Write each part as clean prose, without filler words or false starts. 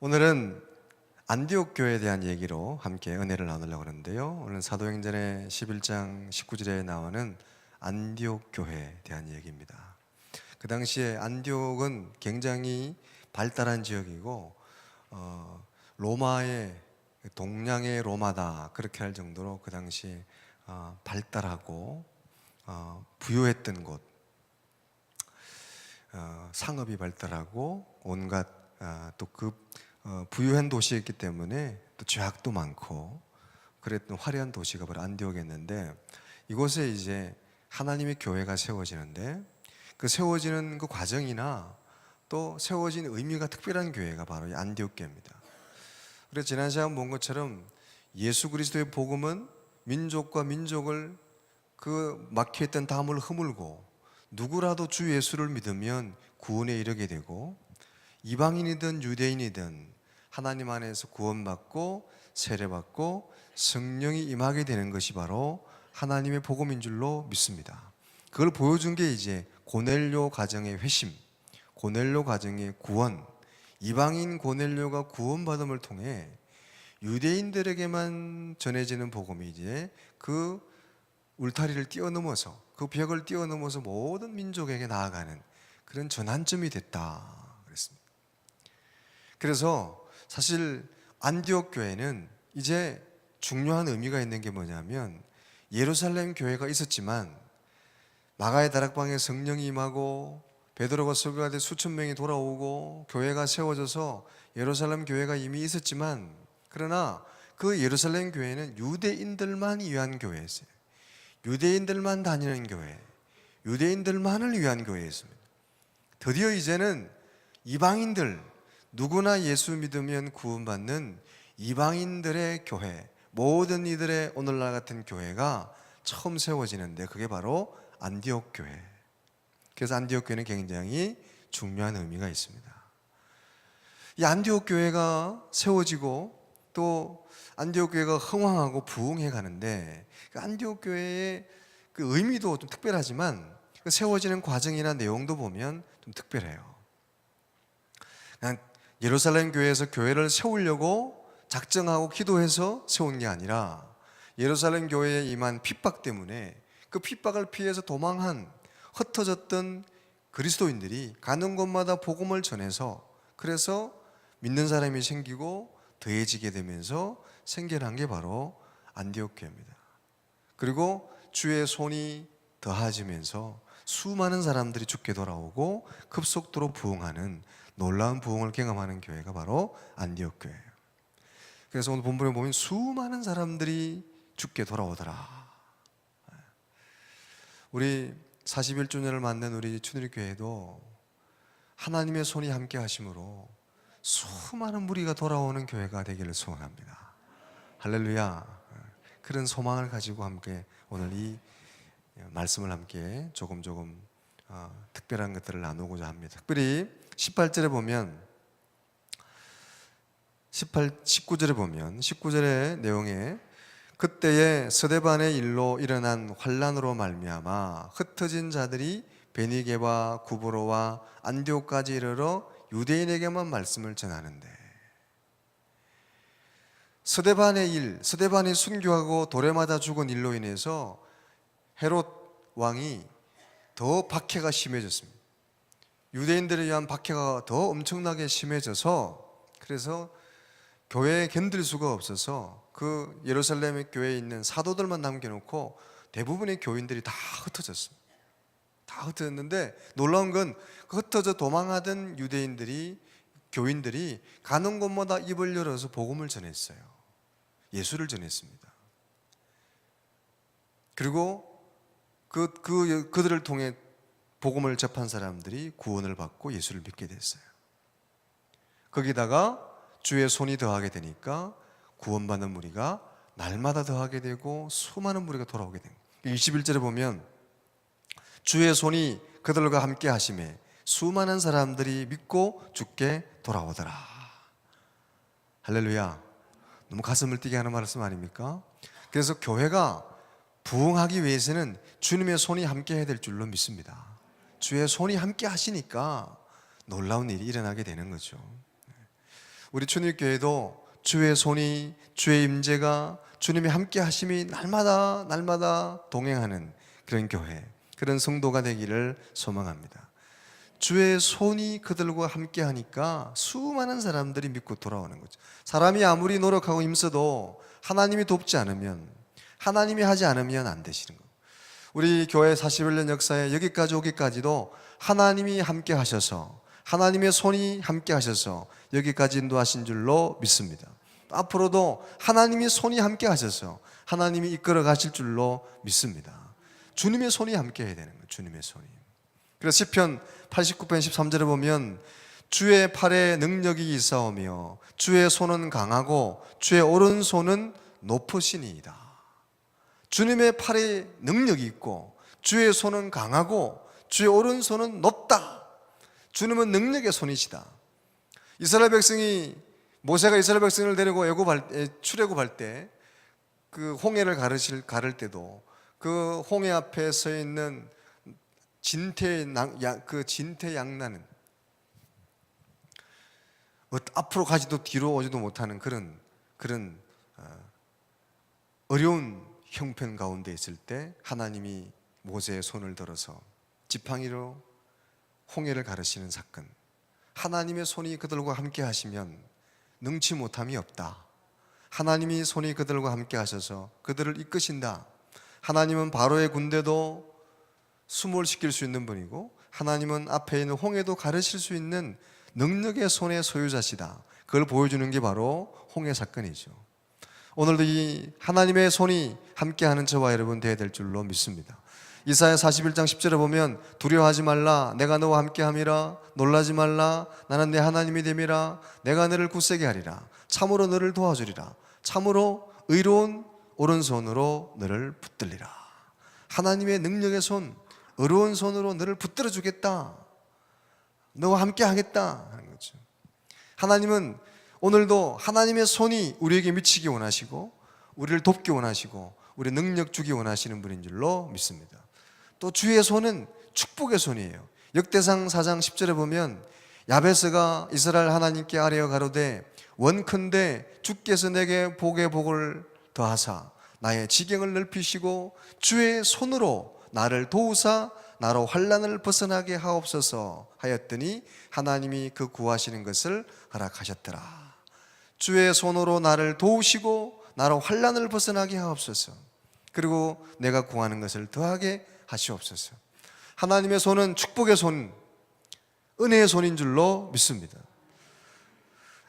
오늘은 안디옥 교회에 대한 얘기로 함께 은혜를 나누려고 하는데요. 오늘 사도행전의 11장 19절에 나오는 안디옥 교회에 대한 얘기입니다. 그 당시에 안디옥은 굉장히 발달한 지역이고 로마의 동양의 로마다 그렇게 할 정도로 그 당시에 발달하고 부유했던 곳, 상업이 발달하고 온갖 또 그 부유한 도시였기 때문에 또 죄악도 많고 그랬던 화려한 도시가 바로 안디옥이었는데, 이곳에 이제 하나님의 교회가 세워지는데 그 세워지는 그 과정이나 또 세워진 의미가 특별한 교회가 바로 이 안디옥 교회입니다. 그래서 지난 시간 본 것처럼 예수 그리스도의 복음은 민족과 민족을 그 막혀있던 담을 허물고 누구라도 주 예수를 믿으면 구원에 이르게 되고, 이방인이든 유대인이든 하나님 안에서 구원받고 세례받고 성령이 임하게 되는 것이 바로 하나님의 복음인 줄로 믿습니다. 그걸 보여준 게 이제 고넬료 가정의 회심, 고넬료 가정의 구원, 이방인 고넬료가 구원받음을 통해 유대인들에게만 전해지는 복음이 이제 그 울타리를 뛰어넘어서, 그 벽을 뛰어넘어서 모든 민족에게 나아가는 그런 전환점이 됐다 그랬습니다. 그래서 사실 안디옥 교회는 이제 중요한 의미가 있는 게 뭐냐면, 예루살렘 교회가 있었지만 마가의 다락방에 성령이 임하고 베드로가 설교할 때 수천 명이 돌아오고 교회가 세워져서 예루살렘 교회가 이미 있었지만, 그러나 그 예루살렘 교회는 유대인들만 위한 교회였어요. 유대인들만 다니는 교회, 유대인들만을 위한 교회였습니다. 드디어 이제는 이방인들, 누구나 예수 믿으면 구원받는 이방인들의 교회, 모든 이들의 오늘날 같은 교회가 처음 세워지는데 그게 바로 안디옥 교회. 그래서 안디옥 교회는 굉장히 중요한 의미가 있습니다. 이 안디옥 교회가 세워지고 또 안디옥 교회가 흥왕하고 부흥해 가는데, 그 안디옥 교회의 그 의미도 좀 특별하지만 그 세워지는 과정이나 내용도 보면 좀 특별해요. 그냥 예루살렘 교회에서 교회를 세우려고 작정하고 기도해서 세운 게 아니라 예루살렘 교회에 임한 핍박 때문에 그 핍박을 피해서 도망한 흩어졌던 그리스도인들이 가는 곳마다 복음을 전해서, 그래서 믿는 사람이 생기고 더해지게 되면서 생겨난 게 바로 안디옥 교회입니다. 그리고 주의 손이 더해지면서 수많은 사람들이 죽게 돌아오고 급속도로 부흥하는 놀라운 부흥을 경험하는 교회가 바로 안디옥 교회예요. 그래서 오늘 본문에 보면 수많은 사람들이 죽게 돌아오더라. 우리 41주년을 맞는 우리 춘일교회도 하나님의 손이 함께 하심으로 수많은 무리가 돌아오는 교회가 되기를 소원합니다. 할렐루야. 그런 소망을 가지고 함께 오늘 이 말씀을 함께 조금 특별한 것들을 나누고자 합니다. 특별히 18절에 보면 19절에 보면 19절의 내용에 그때에 스데반의 일로 일어난 환난으로 말미암아 흩어진 자들이 베니게와 구브로와 안디옥까지 이르러 유대인에게만 말씀을 전하는데, 스데반의 일, 스데반이 순교하고 돌에 맞아 죽은 일로 인해서 헤롯 왕이 더 박해가 심해졌습니다. 유대인들에 의한 박해가 더 엄청나게 심해져서, 그래서 교회에 견딜 수가 없어서 그 예루살렘의 교회에 있는 사도들만 남겨놓고 대부분의 교인들이 다 흩어졌습니다. 다 흩어졌는데 놀라운 건 그 흩어져 도망하던 유대인들이, 교인들이 가는 곳마다 입을 열어서 복음을 전했어요. 예수를 전했습니다. 그리고 그들을 통해 복음을 접한 사람들이 구원을 받고 예수를 믿게 됐어요. 거기다가 주의 손이 더하게 되니까 구원받는 무리가 날마다 더하게 되고 수많은 무리가 돌아오게 됩니다. 21절에 보면 주의 손이 그들과 함께 하심에 수많은 사람들이 믿고 주께 돌아오더라. 할렐루야. 너무 가슴을 뛰게 하는 말씀 아닙니까? 그래서 교회가 부흥하기 위해서는 주님의 손이 함께 해야 될 줄로 믿습니다. 주의 손이 함께 하시니까 놀라운 일이 일어나게 되는 거죠. 우리 주님교회도 주의 손이, 주의 임재가, 주님의 함께 하심이 날마다 동행하는 그런 교회, 그런 성도가 되기를 소망합니다. 주의 손이 그들과 함께 하니까 수많은 사람들이 믿고 돌아오는 거죠. 사람이 아무리 노력하고 힘써도 하나님이 돕지 않으면, 하나님이 하지 않으면 안 되시는 거예요. 우리 교회 41년 역사에 여기까지 오기까지도 하나님이 함께 하셔서, 하나님의 손이 함께 하셔서 여기까지 인도하신 줄로 믿습니다. 앞으로도 하나님이 손이 함께 하셔서 하나님이 이끌어 가실 줄로 믿습니다. 주님의 손이 함께 해야 되는 거예요. 주님의 손이. 그래서 시편 89편 13절에 보면 주의 팔에 능력이 있사오며 주의 손은 강하고 주의 오른손은 높으시니이다. 주님의 팔에 능력이 있고 주의 손은 강하고 주의 오른손은 높다. 주님은 능력의 손이시다. 이스라엘 백성이, 모세가 이스라엘 백성을 데리고 출애굽할 때 그 홍해를 가를 때도 그 홍해 앞에 서 있는 진퇴양나는 앞으로 가지도 뒤로 오지도 못하는 그런 어려운 형편 가운데 있을 때 하나님이 모세의 손을 들어서 지팡이로 홍해를 가르시는 사건. 하나님의 손이 그들과 함께 하시면 능치 못함이 없다. 하나님이 손이 그들과 함께 하셔서 그들을 이끄신다. 하나님은 바로의 군대도 수몰시킬 수 있는 분이고 하나님은 앞에 있는 홍해도 가르칠 수 있는 능력의 손의 소유자시다. 그걸 보여주는 게 바로 홍해 사건이죠. 오늘도 이 하나님의 손이 함께하는 저와 여러분 되어야 될 줄로 믿습니다. 이사야 41장 10절에 보면 두려워하지 말라, 내가 너와 함께함이라. 놀라지 말라, 나는 내 하나님이 됨이라. 내가 너를 굳세게 하리라. 참으로 너를 도와주리라. 참으로 의로운 오른손으로 너를 붙들리라. 하나님의 능력의 손, 의로운 손으로 너를 붙들어 주겠다. 너와 함께 하겠다 하는 거죠. 하나님은 오늘도 하나님의 손이 우리에게 미치기 원하시고 우리를 돕기 원하시고 우리 능력 주기 원하시는 분인 줄로 믿습니다. 또 주의 손은 축복의 손이에요. 역대상 4장 10절에 보면 야베스가 이스라엘 하나님께 아뢰어 가로되 원컨대 주께서 내게 복의 복을 더하사 나의 지경을 넓히시고 주의 손으로 나를 도우사 나로 환난을 벗어나게 하옵소서 하였더니 하나님이 그 구하시는 것을 허락하셨더라. 주의 손으로 나를 도우시고 나로 환난을 벗어나게 하옵소서. 그리고 내가 구하는 것을 더하게 하시옵소서. 하나님의 손은 축복의 손, 은혜의 손인 줄로 믿습니다.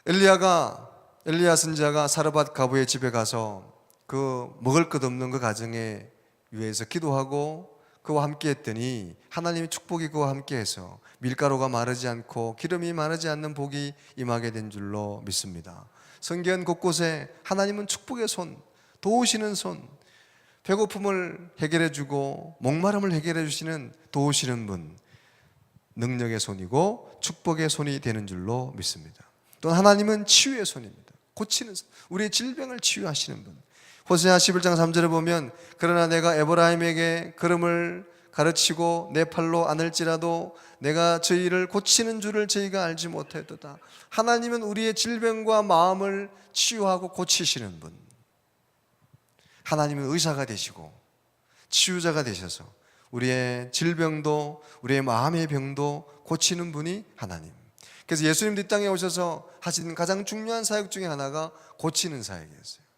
엘리야 선지자가 사르밧 가부의 집에 가서 그 먹을 것 없는 그 가정에 위해서 기도하고 그와 함께 했더니 하나님의 축복이 그와 함께 해서 밀가루가 마르지 않고 기름이 마르지 않는 복이 임하게 된 줄로 믿습니다. 성경 곳곳에 하나님은 축복의 손, 도우시는 손, 배고픔을 해결해 주고 목마름을 해결해 주시는 도우시는 분, 능력의 손이고 축복의 손이 되는 줄로 믿습니다. 또 하나님은 치유의 손입니다. 고치는 손, 우리의 질병을 치유하시는 분. 호세아 11장 3절에 보면 그러나 내가 에브라임에게 걸음을 가르치고 내 팔로 안을지라도 내가 저희를 고치는 줄을 저희가 알지 못했도다. 하나님은 우리의 질병과 마음을 치유하고 고치시는 분. 하나님은 의사가 되시고 치유자가 되셔서 우리의 질병도 우리의 마음의 병도 고치는 분이 하나님. 그래서 예수님도 이 땅에 오셔서 하신 가장 중요한 사역 중에 하나가 고치는 사역이었어요.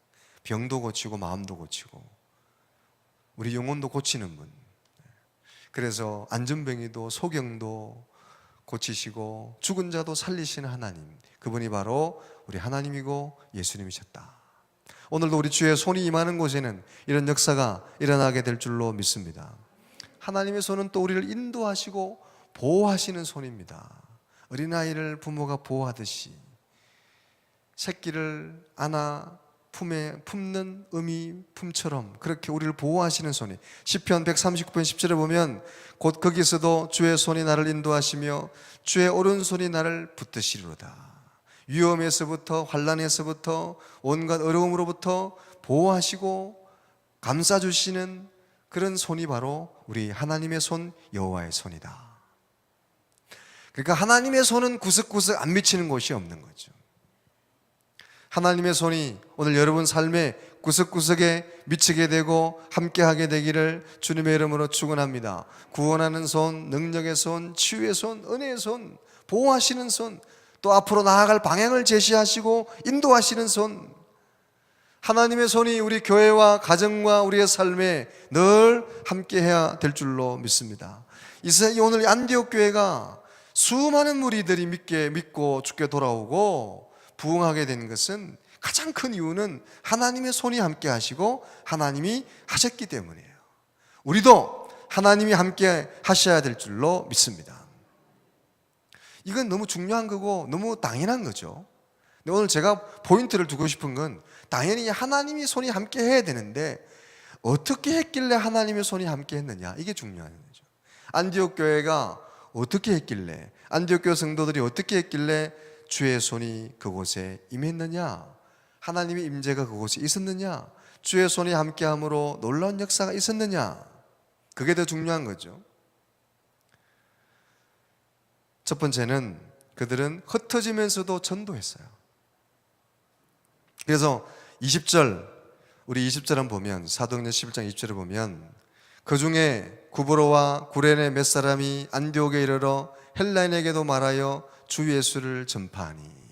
병도 고치고 마음도 고치고 우리 영혼도 고치는 분. 그래서 안전병이도 소경도 고치시고 죽은 자도 살리시는 하나님, 그분이 바로 우리 하나님이고 예수님이셨다. 오늘도 우리 주의 손이 임하는 곳에는 이런 역사가 일어나게 될 줄로 믿습니다. 하나님의 손은 또 우리를 인도하시고 보호하시는 손입니다. 어린아이를 부모가 보호하듯이 새끼를 안아 품에 품는 어미 품처럼 그렇게 우리를 보호하시는 손이, 시편 139편 10절에 보면 곧 거기서도 주의 손이 나를 인도하시며 주의 오른손이 나를 붙드시리로다. 위험에서부터 환난에서부터 온갖 어려움으로부터 보호하시고 감싸주시는 그런 손이 바로 우리 하나님의 손, 여호와의 손이다. 그러니까 하나님의 손은 구석구석 안 미치는 곳이 없는 거죠. 하나님의 손이 오늘 여러분 삶의 구석구석에 미치게 되고 함께하게 되기를 주님의 이름으로 축원합니다. 구원하는 손, 능력의 손, 치유의 손, 은혜의 손, 보호하시는 손, 또 앞으로 나아갈 방향을 제시하시고 인도하시는 손, 하나님의 손이 우리 교회와 가정과 우리의 삶에 늘 함께해야 될 줄로 믿습니다. 오늘 안디옥 교회가 수많은 무리들이 믿고 죽게 돌아오고 부흥하게 된 것은 가장 큰 이유는 하나님의 손이 함께 하시고 하나님이 하셨기 때문이에요. 우리도 하나님이 함께 하셔야 될 줄로 믿습니다. 이건 너무 중요한 거고 너무 당연한 거죠. 근데 오늘 제가 포인트를 두고 싶은 건 당연히 하나님이 손이 함께 해야 되는데 어떻게 했길래 하나님의 손이 함께 했느냐, 이게 중요한 거죠. 안디옥 교회가 어떻게 했길래, 안디옥 교회 성도들이 어떻게 했길래 주의 손이 그곳에 임했느냐, 하나님의 임재가 그곳에 있었느냐, 주의 손이 함께함으로 놀라운 역사가 있었느냐, 그게 더 중요한 거죠. 첫 번째는 그들은 흩어지면서도 전도했어요. 그래서 20절, 우리 20절 한번 보면, 사도행전 11장 20절을 보면 그 중에 구브로와 구레네 몇 사람이 안디옥에 이르러 헬라인에게도 말하여 주 예수를 전파하니.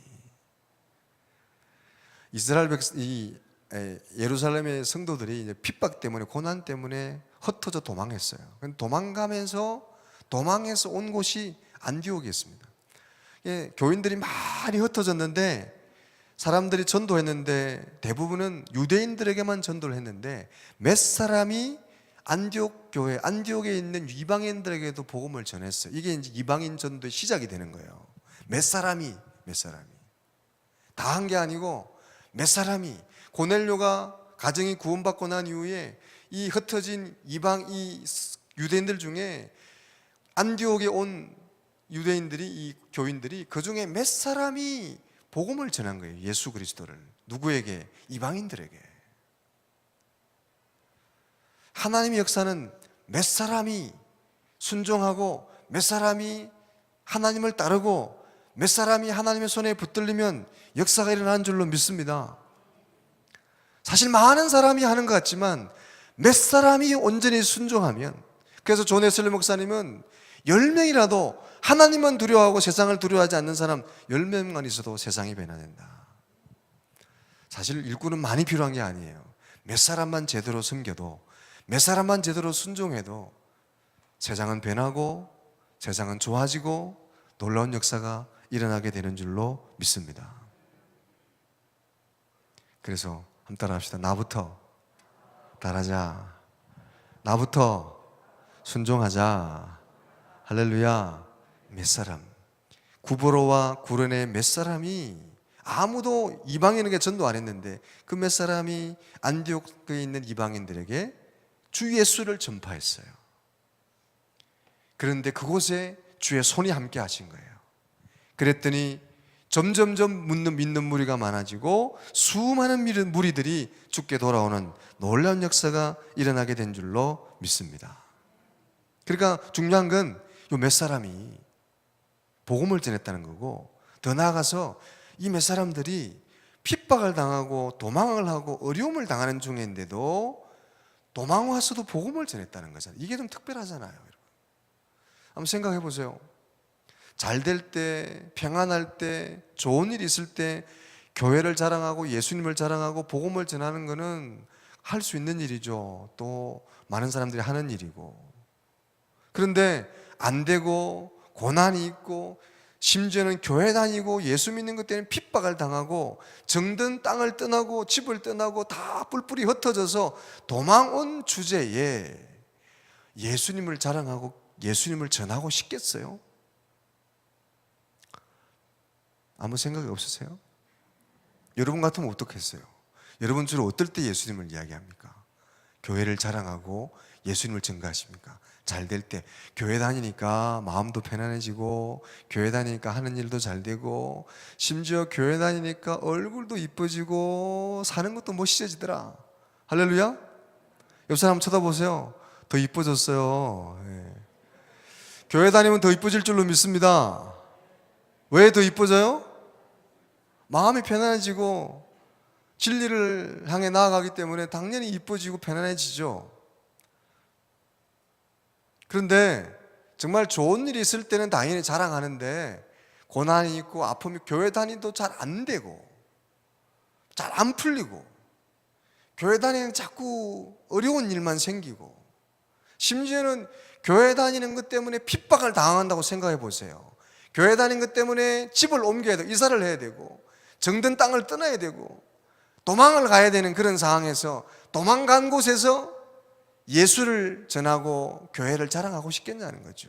예루살렘의 성도들이 이제 핍박 때문에, 고난 때문에 흩어져 도망했어요. 도망해서 온 곳이 안디옥이었습니다. 교인들이 많이 흩어졌는데 사람들이 전도했는데 대부분은 유대인들에게만 전도를 했는데 몇 사람이 안디옥 교회, 안디옥에 있는 이방인들에게도 복음을 전했어요. 이게 이제 이방인 전도의 시작이 되는 거예요. 몇 사람이 다 한 게 아니고 몇 사람이, 고넬료가 가정이 구원받고 난 이후에 이 흩어진 이 유대인들 중에 안디옥에 온 유대인들이, 이 교인들이 그 중에 몇 사람이 복음을 전한 거예요. 예수 그리스도를. 누구에게? 이방인들에게. 하나님의 역사는 몇 사람이 순종하고 몇 사람이 하나님을 따르고 몇 사람이 하나님의 손에 붙들리면 역사가 일어나는 줄로 믿습니다. 사실 많은 사람이 하는 것 같지만 몇 사람이 온전히 순종하면, 그래서 존 웨슬리 목사님은 10명이라도 하나님만 두려워하고 세상을 두려워하지 않는 사람 10명만 있어도 세상이 변화된다. 사실 일꾼은 많이 필요한 게 아니에요. 몇 사람만 제대로 섬겨도, 몇 사람만 제대로 순종해도 세상은 변하고 세상은 좋아지고 놀라운 역사가 일어나게 되는 줄로 믿습니다. 그래서 한번 따라합시다. 나부터 따라하자. 나부터 순종하자. 할렐루야. 몇 사람, 구브로와 구레네 몇 사람이, 아무도 이방인에게 전도 안 했는데 그 몇 사람이 안디옥에 있는 이방인들에게 주 예수를 전파했어요. 그런데 그곳에 주의 손이 함께 하신 거예요. 그랬더니 점점점 믿는 무리가 많아지고 수많은 무리들이 죽게 돌아오는 놀라운 역사가 일어나게 된 줄로 믿습니다. 그러니까 중요한 건 이 몇 사람이 복음을 전했다는 거고, 더 나아가서 이 몇 사람들이 핍박을 당하고 도망을 하고 어려움을 당하는 중인데도 도망 와서도 복음을 전했다는 거잖아요. 이게 좀 특별하잖아요. 여러분, 한번 생각해 보세요. 잘 될 때, 평안할 때, 좋은 일이 있을 때 교회를 자랑하고 예수님을 자랑하고 복음을 전하는 것은 할 수 있는 일이죠. 또 많은 사람들이 하는 일이고. 그런데 안 되고 고난이 있고 심지어는 교회 다니고 예수 믿는 것 때문에 핍박을 당하고 정든 땅을 떠나고 집을 떠나고 다 뿔뿔이 흩어져서 도망온 주제에 예수님을 자랑하고 예수님을 전하고 싶겠어요? 아무 생각이 없으세요? 여러분 같으면 어떻겠어요? 여러분 주로 어떨 때 예수님을 이야기합니까? 교회를 자랑하고 예수님을 증거하십니까? 잘 될 때, 교회 다니니까 마음도 편안해지고 교회 다니니까 하는 일도 잘 되고 심지어 교회 다니니까 얼굴도 이뻐지고 사는 것도 멋있어지더라. 할렐루야. 옆 사람 쳐다보세요. 더 이뻐졌어요. 네. 교회 다니면 더 이뻐질 줄로 믿습니다. 왜 더 이뻐져요? 마음이 편안해지고 진리를 향해 나아가기 때문에 당연히 이뻐지고 편안해지죠. 그런데 정말 좋은 일이 있을 때는 당연히 자랑하는데 고난이 있고 아픔이, 교회 다니도 잘 안 되고 잘 안 풀리고 교회 다니는 자꾸 어려운 일만 생기고 심지어는 교회 다니는 것 때문에 핍박을 당한다고 생각해 보세요. 교회 다니는 것 때문에 집을 옮겨야 되고 이사를 해야 되고 정든 땅을 떠나야 되고 도망을 가야 되는 그런 상황에서 도망간 곳에서 예수를 전하고 교회를 자랑하고 싶겠냐는 거죠.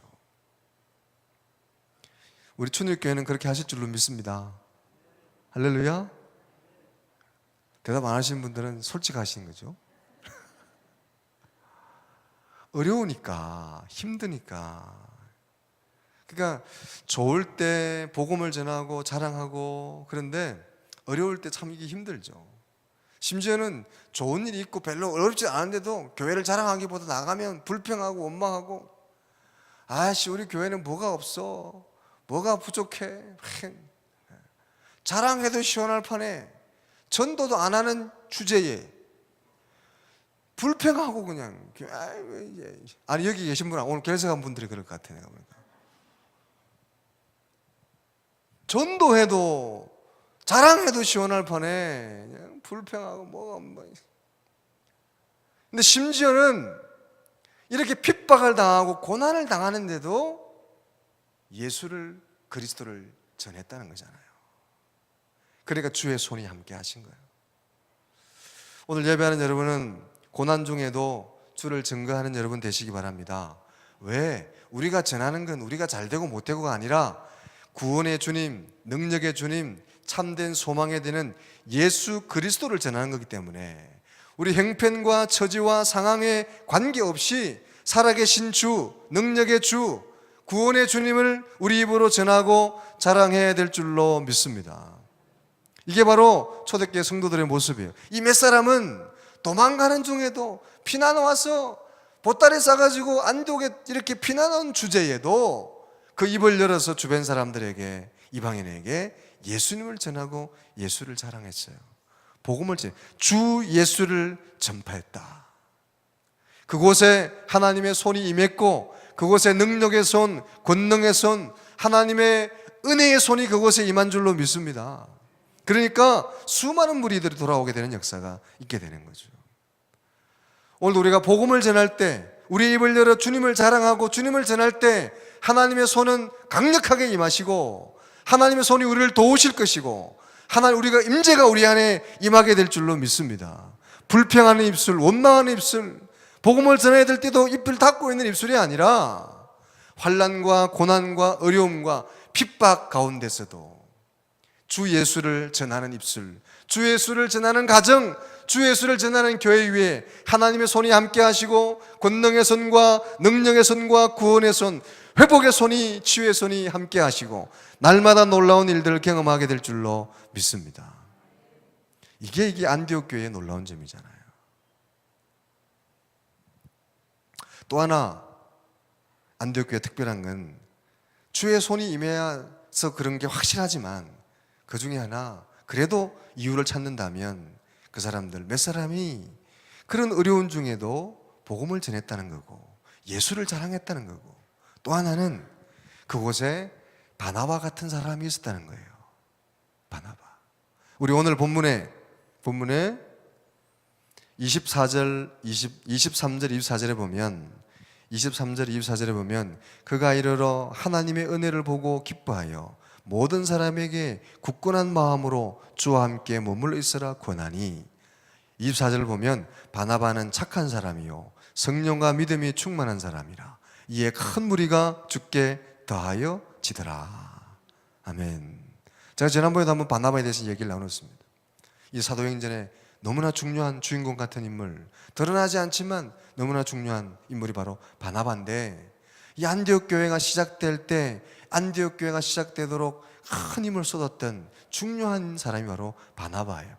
우리 춘일교회는 그렇게 하실 줄로 믿습니다. 할렐루야. 대답 안 하시는 분들은 솔직하신 거죠. 어려우니까, 힘드니까. 그러니까 좋을 때 복음을 전하고 자랑하고, 그런데 어려울 때 참 이게 힘들죠. 심지어는 좋은 일이 있고 별로 어렵지 않은데도 교회를 자랑하기보다 나가면 불평하고 원망하고, 아씨 우리 교회는 뭐가 없어, 뭐가 부족해, 자랑해도 시원할 판에 전도도 안 하는 주제에 불평하고 그냥, 아니 여기 계신 분, 오늘 결석한 분들이 그럴 것 같아. 내가 보니까 전도해도 자랑해도 시원할 판에 그냥 불평하고 뭐가. 근데 심지어는 이렇게 핍박을 당하고 고난을 당하는데도 예수를, 그리스도를 전했다는 거잖아요. 그러니까 주의 손이 함께 하신 거예요. 오늘 예배하는 여러분은 고난 중에도 주를 증거하는 여러분 되시기 바랍니다. 왜? 우리가 전하는 건 우리가 잘 되고 못 되고가 아니라 구원의 주님, 능력의 주님, 참된 소망에 되는 예수 그리스도를 전하는 거기 때문에 우리 형편과 처지와 상황에 관계없이 살아계신 주, 능력의 주, 구원의 주님을 우리 입으로 전하고 자랑해야 될 줄로 믿습니다. 이게 바로 초대교회 성도들의 모습이에요. 이 몇 사람은 도망가는 중에도 피난 와서 보따리 싸가지고 안독에 이렇게 피난 온 주제에도 그 입을 열어서 주변 사람들에게, 이방인에게 예수님을 전하고 예수를 자랑했어요. 복음을 주 예수를 전파했다. 그곳에 하나님의 손이 임했고 그곳에 능력의 손, 권능의 손, 하나님의 은혜의 손이 그곳에 임한 줄로 믿습니다. 그러니까 수많은 무리들이 돌아오게 되는 역사가 있게 되는 거죠. 오늘도 우리가 복음을 전할 때, 우리 입을 열어 주님을 자랑하고 주님을 전할 때 하나님의 손은 강력하게 임하시고 하나님의 손이 우리를 도우실 것이고 하나님, 우리가 임재가 우리 안에 임하게 될 줄로 믿습니다. 불평하는 입술, 원망하는 입술, 복음을 전해야 될 때도 입을 닫고 있는 입술이 아니라 환난과 고난과 어려움과 핍박 가운데서도 주 예수를 전하는 입술, 주 예수를 전하는 가정, 주 예수를 전하는 교회 위에 하나님의 손이 함께 하시고 권능의 손과 능력의 손과 구원의 손, 회복의 손이, 치유의 손이 함께 하시고 날마다 놀라운 일들을 경험하게 될 줄로 믿습니다. 이게 안디옥 교회의 놀라운 점이잖아요. 또 하나 안디옥 교회 특별한 건 주의 손이 임해서 그런 게 확실하지만 그 중에 하나, 그래도 이유를 찾는다면 그 사람들 몇 사람이 그런 어려운 중에도 복음을 전했다는 거고 예수를 자랑했다는 거고, 또 하나는 그곳에 바나바 같은 사람이 있었다는 거예요. 바나바. 우리 오늘 본문에 23절, 24절에 보면 23절, 24절에 보면 그가 이르러 하나님의 은혜를 보고 기뻐하여 모든 사람에게 굳건한 마음으로 주와 함께 머물러 있으라 권하니, 24절을 보면 바나바는 착한 사람이요 성령과 믿음이 충만한 사람이라 이에 큰 무리가 주께 더하여 지더라. 아멘. 제가 지난번에도 한번 바나바에 대해서 얘기를 나눴습니다. 이 사도행전에 너무나 중요한 주인공 같은 인물, 드러나지 않지만 너무나 중요한 인물이 바로 바나바인데, 이 안디옥 교회가 시작될 때, 안디옥 교회가 시작되도록 큰 힘을 쏟았던 중요한 사람이 바로 바나바예요.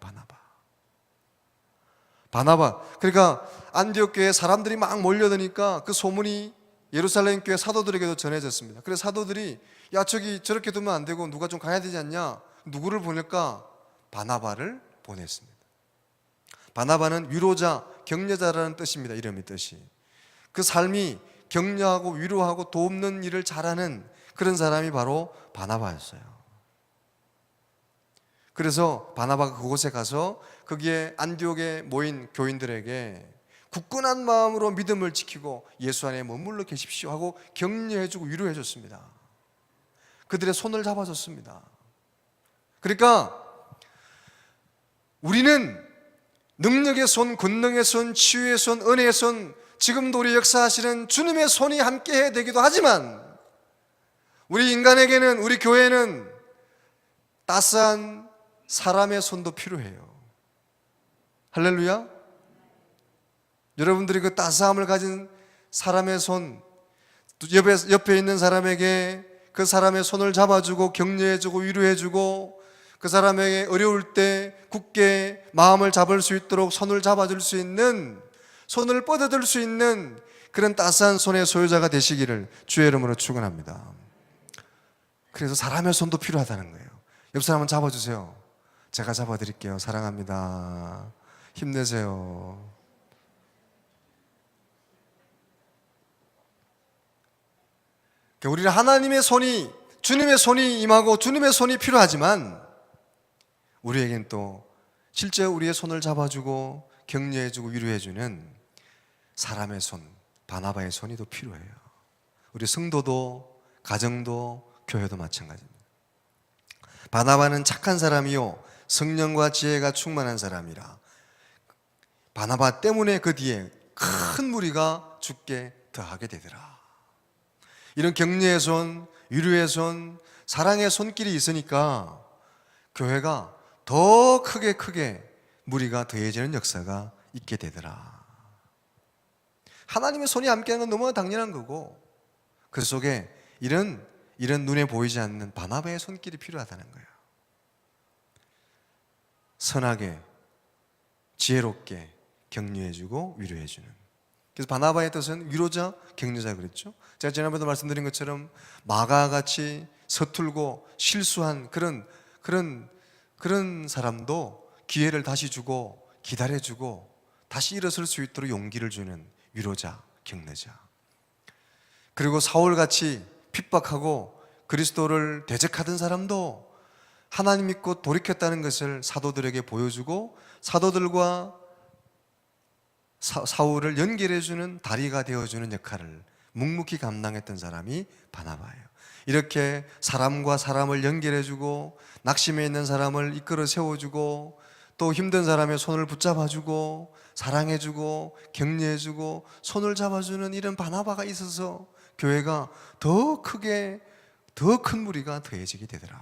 바나바. 그러니까 안디옥 교회에 사람들이 막 몰려드니까 그 소문이 예루살렘 교회 사도들에게도 전해졌습니다. 그래서 사도들이 야 저기 저렇게 두면 안 되고 누가 좀 가야 되지 않냐, 누구를 보낼까? 바나바를 보냈습니다. 바나바는 위로자, 격려자라는 뜻입니다. 이름의 뜻이. 그 삶이 격려하고 위로하고 돕는 일을 잘하는 그런 사람이 바로 바나바였어요. 그래서 바나바가 그곳에 가서 거기에 안디옥에 모인 교인들에게 굳건한 마음으로 믿음을 지키고 예수 안에 머물러 계십시오 하고 격려해주고 위로해줬습니다. 그들의 손을 잡아줬습니다. 그러니까 우리는 능력의 손, 권능의 손, 치유의 손, 은혜의 손, 지금도 우리 역사하시는 주님의 손이 함께 해야 되기도 하지만 우리 인간에게는, 우리 교회는 따스한 사람의 손도 필요해요. 할렐루야. 여러분들이 그 따스함을 가진 사람의 손, 옆에 있는 사람에게 그 사람의 손을 잡아주고 격려해주고 위로해주고 그 사람에게 어려울 때 굳게 마음을 잡을 수 있도록 손을 잡아줄 수 있는, 손을 뻗어들 수 있는 그런 따스한 손의 소유자가 되시기를 주의 이름으로 축원합니다. 그래서 사람의 손도 필요하다는 거예요. 옆 사람 한번 잡아주세요. 제가 잡아드릴게요. 사랑합니다. 힘내세요. 우리는 하나님의 손이, 주님의 손이 임하고 주님의 손이 필요하지만 우리에겐 또 실제 우리의 손을 잡아주고 격려해주고 위로해주는 사람의 손, 바나바의 손이 더 필요해요. 우리 성도도, 가정도, 교회도 마찬가지입니다. 바나바는 착한 사람이요 성령과 지혜가 충만한 사람이라 바나바 때문에 그 뒤에 큰 무리가 죽게 더하게 되더라. 이런 격려의 손, 위로의 손, 사랑의 손길이 있으니까 교회가 더 크게 무리가 더해지는 역사가 있게 되더라. 하나님의 손이 함께하는 건 너무나 당연한 거고 그 속에 이런 눈에 보이지 않는 바나바의 손길이 필요하다는 거예요. 선하게, 지혜롭게 격려해주고 위로해주는. 그래서 바나바의 뜻은 위로자, 격려자 그랬죠. 제가 지난번에도 말씀드린 것처럼 마가와 같이 서툴고 실수한 그런 사람도 기회를 다시 주고 기다려주고 다시 일어설 수 있도록 용기를 주는 위로자, 격려자. 그리고 사울같이 핍박하고 그리스도를 대적하던 사람도 하나님 믿고 돌이켰다는 것을 사도들에게 보여주고 사도들과 사울을 연결해주는 다리가 되어주는 역할을 묵묵히 감당했던 사람이 바나바예요. 이렇게 사람과 사람을 연결해주고 낙심해 있는 사람을 이끌어 세워주고 또 힘든 사람의 손을 붙잡아주고 사랑해주고 격려해주고 손을 잡아주는 이런 바나바가 있어서 교회가 더 큰 무리가 더해지게 되더라.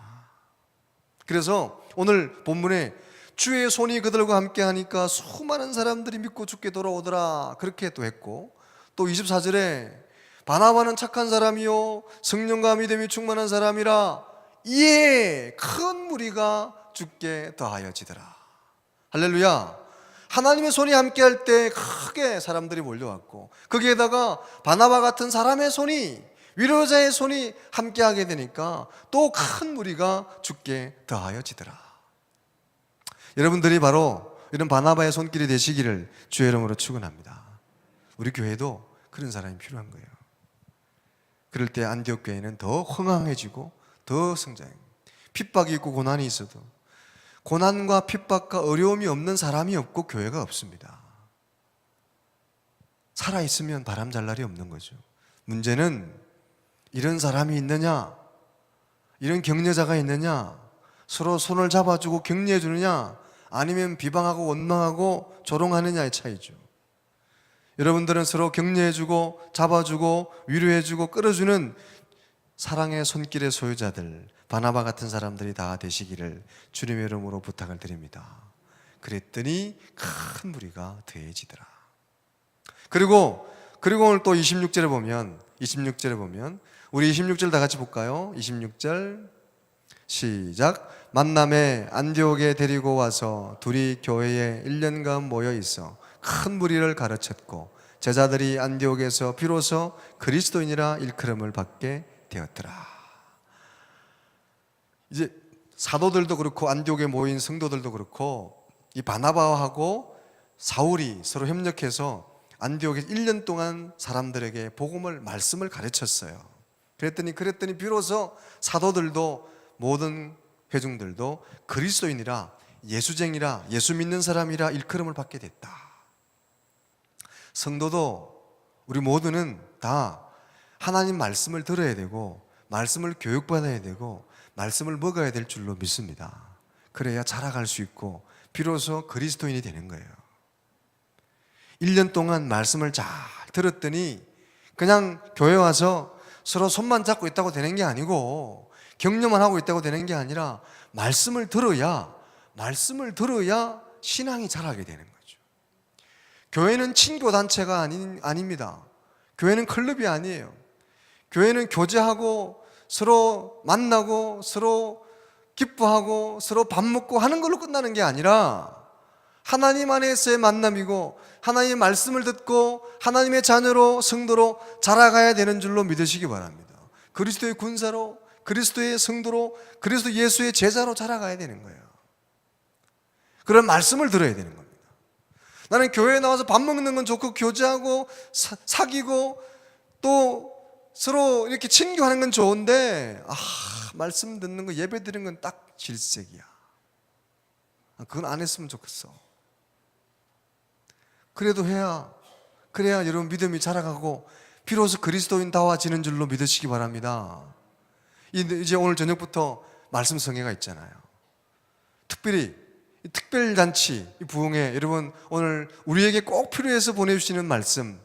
그래서 오늘 본문에 주의 손이 그들과 함께 하니까 수많은 사람들이 믿고 죽게 돌아오더라 그렇게 또 했고 또 24절에 바나바는 착한 사람이요 성령과 믿음이 충만한 사람이라 이에 큰 무리가 죽게 더하여지더라. 할렐루야. 하나님의 손이 함께할 때 크게 사람들이 몰려왔고 거기에다가 바나바 같은 사람의 손이, 위로자의 손이 함께하게 되니까 또 큰 무리가 죽게 더하여지더라. 여러분들이 바로 이런 바나바의 손길이 되시기를 주의 이름으로 축원합니다. 우리 교회도 그런 사람이 필요한 거예요. 그럴 때 안디옥 교회는 더 흥황해지고 더 성장합니다. 핍박이 있고 고난이 있어도 고난과 핍박과 어려움이 없는 사람이 없고 교회가 없습니다. 살아있으면 바람 잘 날이 없는 거죠. 문제는 이런 사람이 있느냐, 이런 격려자가 있느냐, 서로 손을 잡아주고 격려해 주느냐, 아니면 비방하고 원망하고 조롱하느냐의 차이죠. 여러분들은 서로 격려해주고 잡아주고 위로해주고 끌어주는 사랑의 손길의 소유자들, 바나바 같은 사람들이 다 되시기를 주님의 이름으로 부탁을 드립니다. 그랬더니 큰 무리가 더해지더라. 그리고 오늘 또 26절에 보면 우리 26절 다 같이 볼까요? 26절 시작. 만남에 안디옥에 데리고 와서 둘이 교회에 1년간 모여 있어 큰 무리를 가르쳤고 제자들이 안디옥에서 비로소 그리스도인이라 일컬음을 받게 되었더라. 이제 사도들도 그렇고 안디옥에 모인 성도들도 그렇고 이 바나바하고 사울이 서로 협력해서 안디옥에 1년 동안 사람들에게 말씀을 가르쳤어요. 그랬더니 비로소 사도들도 모든 회중들도 그리스도인이라, 예수쟁이라, 예수 믿는 사람이라 일컬음을 받게 됐다. 성도도 우리 모두는 다 하나님 말씀을 들어야 되고, 말씀을 교육받아야 되고, 말씀을 먹어야 될 줄로 믿습니다. 그래야 자라갈 수 있고 비로소 그리스도인이 되는 거예요. 1년 동안 말씀을 잘 들었더니 그냥 교회 와서 서로 손만 잡고 있다고 되는 게 아니고, 격려만 하고 있다고 되는 게 아니라 말씀을 들어야 신앙이 자라게 되는 거죠. 교회는 친교 단체가 아닙니다. 교회는 클럽이 아니에요. 교회는 교제하고 서로 만나고 서로 기뻐하고 서로 밥 먹고 하는 걸로 끝나는 게 아니라 하나님 안에서의 만남이고, 하나님의 말씀을 듣고 하나님의 자녀로, 성도로 자라가야 되는 줄로 믿으시기 바랍니다. 그리스도의 군사로, 그리스도의 성도로, 그리스도 예수의 제자로 자라가야 되는 거예요. 그런 말씀을 들어야 되는 겁니다. 나는 교회에 나와서 밥 먹는 건 좋고 교제하고 사귀고 또 서로 이렇게 친교하는 건 좋은데, 말씀 듣는 거, 예배 드리는 건 딱 질색이야. 그건 안 했으면 좋겠어. 그래야 여러분 믿음이 자라가고 비로소 그리스도인다워지는 줄로 믿으시기 바랍니다. 이제 오늘 저녁부터 말씀 성회가 있잖아요. 특별히 특별잔치 부흥회, 여러분 오늘 우리에게 꼭 필요해서 보내주시는 말씀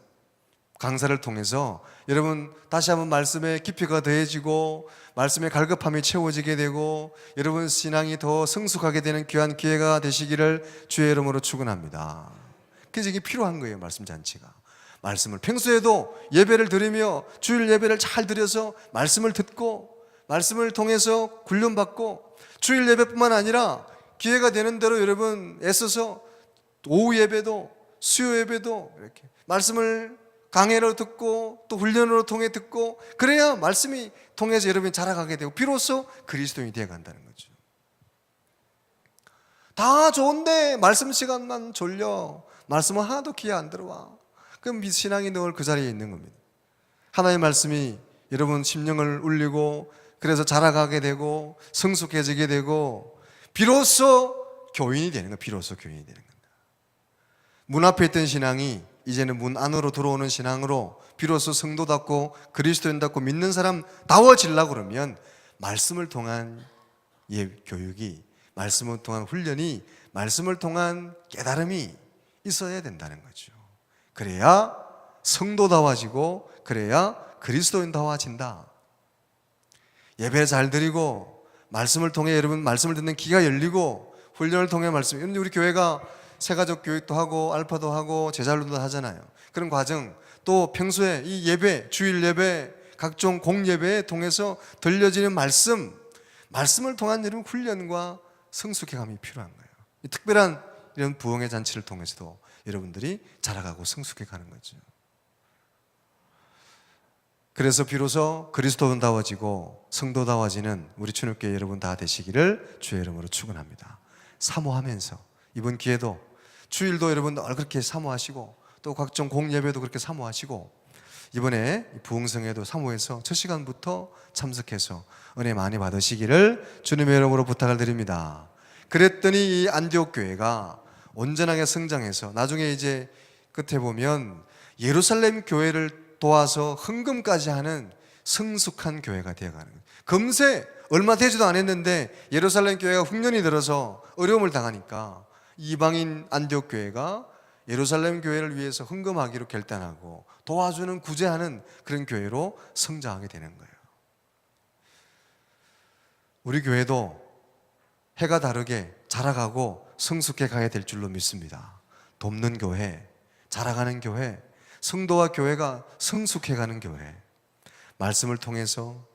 강사를 통해서 여러분 다시 한번 말씀의 깊이가 더해지고 말씀의 갈급함이 채워지게 되고 여러분 신앙이 더 성숙하게 되는 귀한 기회가 되시기를 주의 이름으로 축원합니다. 그래서 이게 필요한 거예요. 말씀 잔치가. 말씀을 평소에도 예배를 드리며 주일 예배를 잘 드려서 말씀을 듣고 말씀을 통해서 훈련받고, 주일 예배뿐만 아니라 기회가 되는 대로 여러분 애써서 오후 예배도 수요 예배도 이렇게 말씀을 강해로 듣고 또 훈련으로 통해 듣고, 그래야 말씀이 통해서 여러분이 자라가게 되고 비로소 그리스도인이 되어간다는 거죠. 다 좋은데 말씀 시간만 졸려, 말씀은 하나도 귀에 안 들어와. 그럼 신앙이 늘 그 자리에 있는 겁니다. 하나님의 말씀이 여러분 심령을 울리고 그래서 자라가게 되고 성숙해지게 되고 비로소 교인이 되는 거예요. 비로소 교인이 되는 겁니다. 문 앞에 있던 신앙이 이제는 문 안으로 들어오는 신앙으로 비로소 성도답고 그리스도인답고 믿는 사람다워지려고 그러면 말씀을 통한 교육이, 말씀을 통한 훈련이, 말씀을 통한 깨달음이 있어야 된다는 거죠. 그래야 성도다워지고 그래야 그리스도인다워진다. 예배 잘 드리고 말씀을 통해 여러분 말씀을 듣는 귀가 열리고 훈련을 통해 말씀, 우리 교회가 새가족 교육도 하고 알파도 하고 제자훈련도 하잖아요. 그런 과정, 또 평소에 이 예배, 주일 예배, 각종 공예배에 통해서 들려지는 말씀을 통한 여러분 훈련과 성숙해감이 필요한 거예요. 이 특별한 이런 부흥의 잔치를 통해서도 여러분들이 자라가고 성숙해가는 거죠. 그래서 비로소 그리스도인다워지고 성도다워지는 우리 추념교회 여러분 다 되시기를 주의 이름으로 축원합니다. 사모하면서 이번 기회도 주일도 여러분 늘 그렇게 사모하시고 또 각종 공예배도 그렇게 사모하시고 이번에 부흥성회도 사모해서 첫 시간부터 참석해서 은혜 많이 받으시기를 주님의 이름으로 부탁을 드립니다. 그랬더니 이 안디옥 교회가 온전하게 성장해서 나중에 이제 끝에 보면 예루살렘 교회를 도와서 헌금까지 하는 성숙한 교회가 되어가는 거예요. 금세 얼마 되지도 않았는데 예루살렘 교회가 흉년이 들어서 어려움을 당하니까 이방인 안디옥 교회가 예루살렘 교회를 위해서 헌금하기로 결단하고 도와주는, 구제하는 그런 교회로 성장하게 되는 거예요. 우리 교회도 해가 다르게 자라가고 성숙해 가야 될 줄로 믿습니다. 돕는 교회, 자라가는 교회, 성도와 교회가 성숙해가는 교회, 말씀을 통해서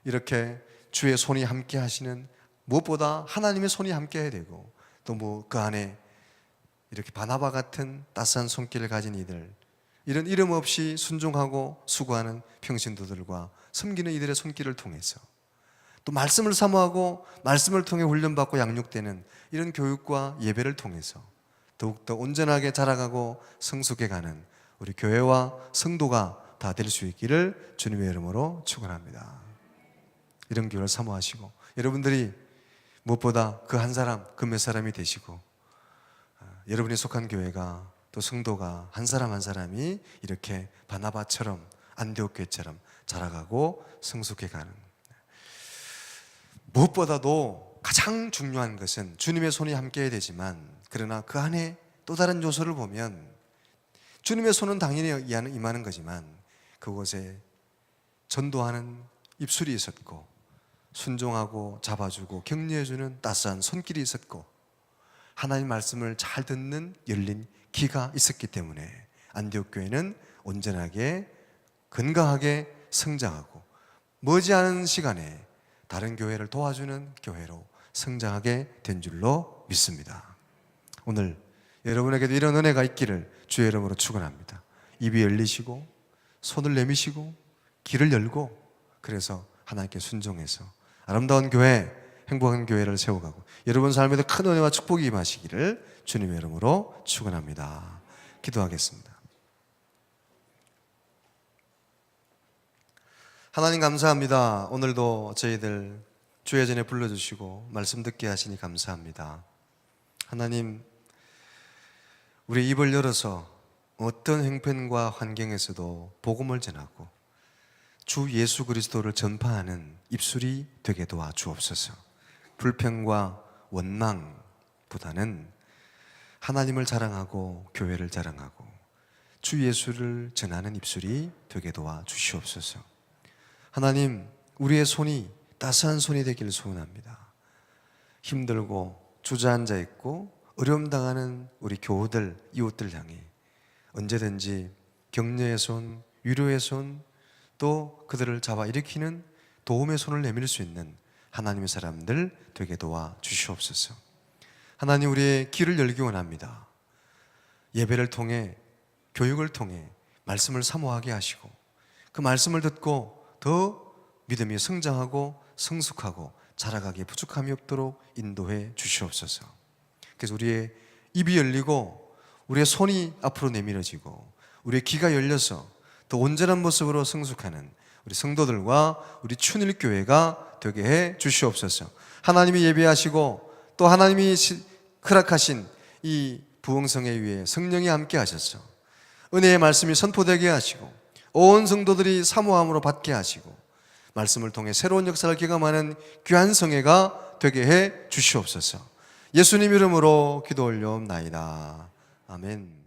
이렇게 주의 손이 함께 하시는, 무엇보다 하나님의 손이 함께 해야 되고 또 뭐 그 안에 이렇게 바나바 같은 따스한 손길을 가진 이들, 이런 이름 없이 순종하고 수고하는 평신도들과 섬기는 이들의 손길을 통해서 또 말씀을 사모하고 말씀을 통해 훈련받고 양육되는 이런 교육과 예배를 통해서 더욱더 온전하게 자라가고 성숙해가는 우리 교회와 성도가 다 될 수 있기를 주님의 이름으로 축원합니다. 이런 교회를 사모하시고 여러분들이 무엇보다 그 한 사람, 그 몇 사람이 되시고 여러분이 속한 교회가 또 성도가 한 사람 한 사람이 이렇게 바나바처럼 안디옥 교회처럼 자라가고 성숙해가는, 무엇보다도 가장 중요한 것은 주님의 손이 함께해야 되지만, 그러나 그 안에 또 다른 요소를 보면 주님의 손은 당연히 임하는 거지만 그곳에 전도하는 입술이 있었고 순종하고 잡아주고 격려해주는 따스한 손길이 있었고 하나님 말씀을 잘 듣는 열린 귀가 있었기 때문에 안디옥 교회는 온전하게 건강하게 성장하고 머지않은 시간에 다른 교회를 도와주는 교회로 성장하게 된 줄로 믿습니다. 오늘 여러분에게도 이런 은혜가 있기를 주의 이름으로 축원합니다. 입이 열리시고 손을 내미시고 길을 열고, 그래서 하나님께 순종해서 아름다운 교회, 행복한 교회를 세워가고 여러분 삶에도 큰 은혜와 축복이 임하시기를 주님의 이름으로 축원합니다. 기도하겠습니다. 하나님 감사합니다. 오늘도 저희들 주의 전에 불러주시고 말씀 듣게 하시니 감사합니다. 하나님, 우리 입을 열어서 어떤 형편과 환경에서도 복음을 전하고 주 예수 그리스도를 전파하는 입술이 되게 도와주옵소서. 불평과 원망보다는 하나님을 자랑하고 교회를 자랑하고 주 예수를 전하는 입술이 되게 도와주시옵소서. 하나님, 우리의 손이 따스한 손이 되기를 소원합니다. 힘들고 주저앉아 있고 어려움 당하는 우리 교우들, 이웃들 향해 언제든지 격려의 손, 위로의 손, 또 그들을 잡아 일으키는 도움의 손을 내밀 수 있는 하나님의 사람들 되게 도와 주시옵소서. 하나님, 우리의 귀를 열기 원합니다. 예배를 통해, 교육을 통해 말씀을 사모하게 하시고 그 말씀을 듣고 더 믿음이 성장하고 성숙하고 자라가기에 부족함이 없도록 인도해 주시옵소서. 그래서 우리의 입이 열리고 우리의 손이 앞으로 내밀어지고 우리의 귀가 열려서 더 온전한 모습으로 성숙하는 우리 성도들과 우리 춘일교회가 되게 해 주시옵소서. 하나님이 예배하시고 또 하나님이 허락하신 이 부흥성회 위에 성령이 함께 하셔서 은혜의 말씀이 선포되게 하시고 온 성도들이 사모함으로 받게 하시고 말씀을 통해 새로운 역사를 경험하는 귀한 성회가 되게 해 주시옵소서. 예수님 이름으로 기도 올려옵나이다. 아멘.